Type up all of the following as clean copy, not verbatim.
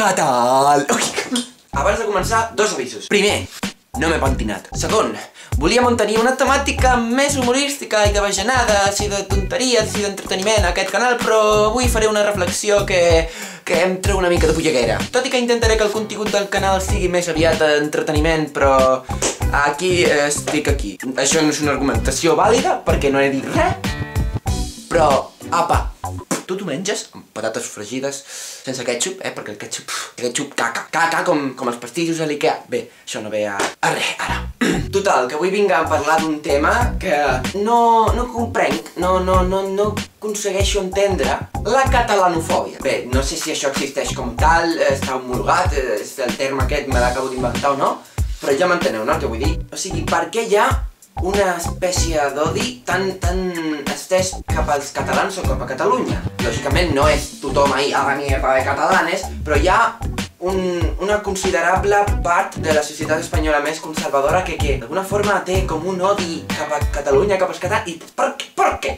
Què tal? Abans de començar, dos avisos. Primer, no m'he pentinat. Segon, volia mantenir una temàtica més humorística i de bajanada, així de tonteries i d'entreteniment a aquest canal, però avui faré una reflexió que em treu una mica de polleguera. Tot i que intentaré que el contingut del canal sigui més aviat entreteniment, però aquí estic aquí. Això no és una argumentació vàlida perquè no he dit res, però, apa, tu t'ho menges amb patates fregides sense ketchup, perquè el ketchup caca, com els pastissos a l'Ikea. Bé, això no ve a res, ara. Total, que avui vinc a parlar d'un tema que no comprenc, no aconsegueixo entendre, la catalanofòbia. Bé, no sé si això existeix com tal, està homologat, el terme aquest me l'acabo d'inventar o no, però ja m'enteneu, no, el que vull dir? O sigui, per què hi ha una espècie d'odi tan estès cap als catalans o cap a Catalunya? Lògicament no és tothom ahí a la mierda de catalanes, però hi ha una considerable part de la societat espanyola més conservadora que d'alguna forma té com un odi cap a Catalunya, cap als catalans. I per què?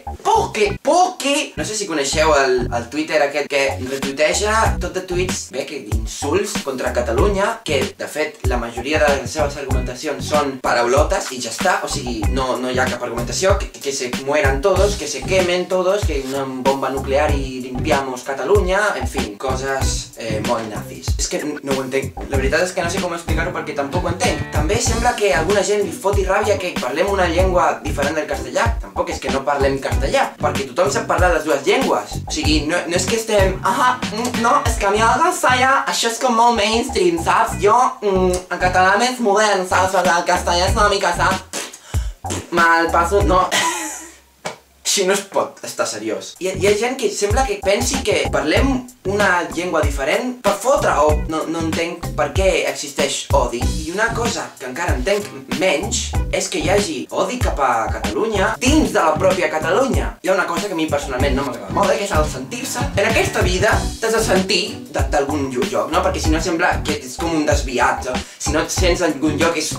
No sé si coneixeu el Twitter aquest que retuiteja tot de tuits, bé, que insults contra Catalunya, que de fet la majoria de les seves argumentacions són paraulotes i ja està, o sigui, no hi ha cap argumentació, que se mueran todos, que se quemen todos, que una bomba nuclear y limpiamos Catalunya, en fin, coses molt nazis. És que no ho entenc. La veritat és que no sé com explicar-ho perquè tampoc ho entenc. També sembla que a alguna gent li foti ràbia que parlem una llengua diferent del castellà. Tampoc és que no parlem castellà, perquè tothom sap parlar les dues llengües. O sigui, no és que estem... no, és que a mi el castellà, això és com molt mainstream, saps? Jo, el català més modern, saps? El castellà és una mica, saps? Mal passo... No... Així no es pot estar seriós. Hi ha gent que sembla que pensi que parlem una llengua diferent per fotre, o no entenc per què existeix odi. I una cosa que encara entenc menys és que hi hagi odi cap a Catalunya dins de la pròpia Catalunya. Hi ha una cosa que a mi personalment no m'agrada molt, que és el sentir-se. En aquesta vida t'has de sentir d'algun lloc, no? Perquè si no sembla que és com un desviat. Si no et sents en algun lloc és...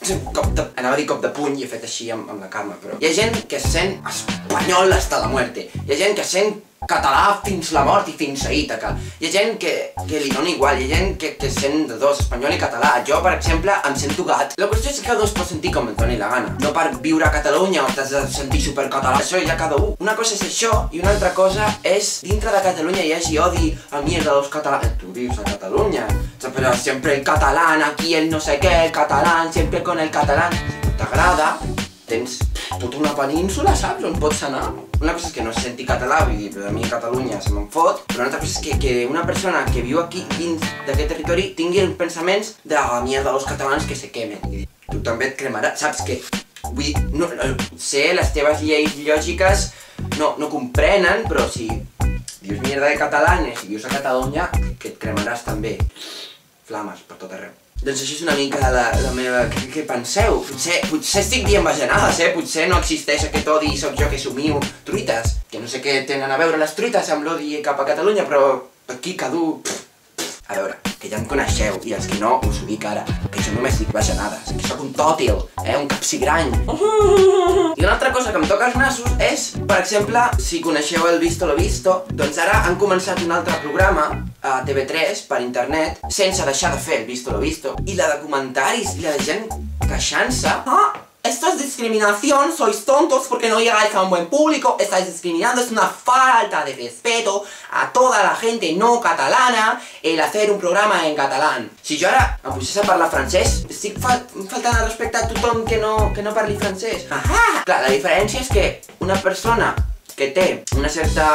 Anava a dir cop de puny i he fet així amb la Carme, però... Hi ha gent que es sent espanyol hasta la muerte. Hi ha gent que es sent català fins la mort i fins a Ítaca. Hi ha gent que li dona igual, hi ha gent que es sent de dos, espanyol i català. Jo, per exemple, em sento gat. La qüestió és que cada un es pot sentir com et doni la gana. No per viure a Catalunya o t'has de sentir supercatalà. Això hi ha cada un. Una cosa és això i una altra cosa és dintre de Catalunya hi hagi odi a mierda dels catalans. Tu vius a Catalunya, però sempre el catalán, aquí el no sé què, el catalán, sempre con el catalán. Si no t'agrada, tens tota una península, saps, on pots anar. Una cosa és que no es senti català, vull dir, però a mi a Catalunya se me'n fot, però una altra cosa és que una persona que viu aquí dins d'aquest territori tingui els pensaments de la mierda dels catalans que se quemen. Tu també et cremaràs, saps que... Vull dir, sé, les teves lleis lògiques no comprenen, però si dius mierda de catalanes i vius a Catalunya, que et cremaràs també. Flames per tot arreu. Doncs això és una mica la meva... Què penseu? Potser estic dient bajanades, potser no existeix aquest odi i sóc jo que somio truites. Que no sé què tenen a veure les truites amb l'odi cap a Catalunya, però aquí cada un... A veure, que ja em coneixeu, i els que no, us ho dic ara, que jo només dic bajanades, que sóc un tòtil, un capsigrany. I una altra cosa que em toca els nassos és, per exemple, si coneixeu el Visto lo Visto, doncs ara han començat un altre programa a TV3 per internet, sense deixar de fer el Visto lo Visto, i la de comentaris i la de gent queixant-se. Esto es discriminación, sois tontos porque no llegáis a un buen público, estáis discriminando, es una falta de respeto a toda la gente no catalana el hacer un programa en catalán. Si jo ara em posés a parlar francès, estic faltant el respecte a tothom que no parli francès. Clar, la diferència és que una persona que té una certa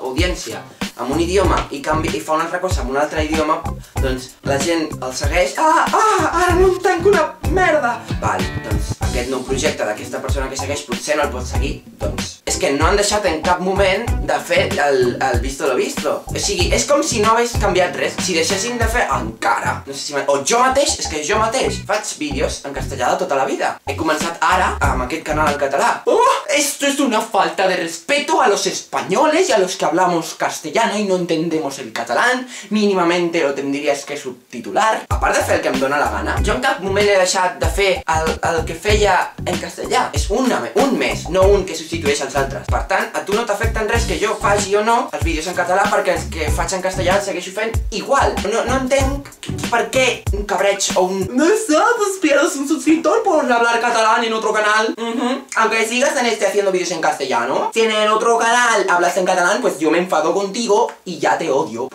audiència amb un idioma i fa una altra cosa amb un altre idioma, doncs la gent el segueix. Ara no entenc una merda! Vale, doncs aquest nou projecte d'aquesta persona que segueix potser no el pot seguir, doncs... És que no han deixat en cap moment de fer el Visto lo Visto. O sigui, és com si no hagués canviat res. Si deixessin de fer encara, no sé si... O jo mateix, és que jo mateix faig vídeos en castellà de tota la vida. He començat ara amb aquest canal en català. Esto es una falta de respeto a los españoles y a los que hablamos castellano y no entendemos el catalán. Mínimamente lo tendrías que subtitular. A part de fer el que em dóna la gana, jo en cap moment he deixat de fer el que feia en castellà. És un mes, no un que substitueix els altres vosaltres. Per tant, a tu no t'afecten res que jo faci o no els vídeos en català, perquè els que faig en castellà els segueixo fent igual. No entenc per què un cabreig o un... No sabes, pierdes un suscriptor por hablar catalán en otro canal. Aunque sigas en haciendo vídeos en castellano, si en el otro canal hablas en catalán, pues yo me enfado contigo y ya te odio.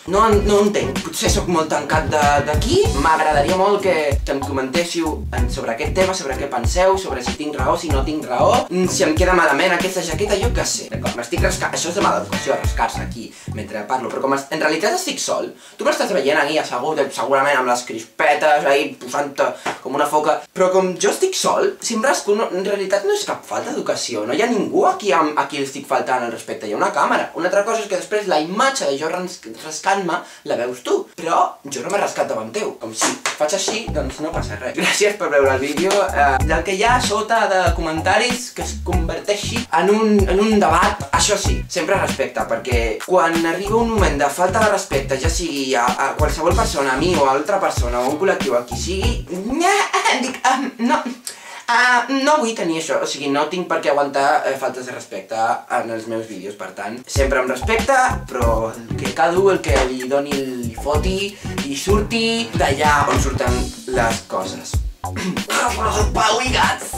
No entenc, potser sóc molt tancat d'aquí. M'agradaria molt que em comentéssiu sobre aquest tema, sobre què penseu, sobre si tinc raó, si no tinc raó, si em queda malament aquesta jaqueta, jo què sé. D'acord, m'estic rascant, això és de mala educació, rascar-se aquí mentre parlo, però com en realitat estic sol, tu m'estàs veient aquí assegut, segurament amb les crispetes, ahí posant-te com una foca, però com jo estic sol, si em rasco, en realitat no és cap falta d'educació, no hi ha ningú aquí a qui estic faltant al respecte, hi ha una càmera. Una altra cosa és que després la imatge de jo rascant la veus tu, però jo no m'he rascat davant teu. Com si faig així, doncs no passa res. Gràcies per veure el vídeo. Del que hi ha sota de comentaris que es converteixi en un debat, això sí, sempre respecte, perquè quan arriba un moment de falta de respecte, ja sigui a qualsevol persona, a mi o a altra persona, o a un col·lectiu, a qui sigui, dic, no vull tenir això, o sigui, no tinc per què aguantar faltes de respecte en els meus vídeos, per tant, sempre amb respecte, però que cadascú el que li doni li foti i surti d'allà on surten les coses. Pau i gats!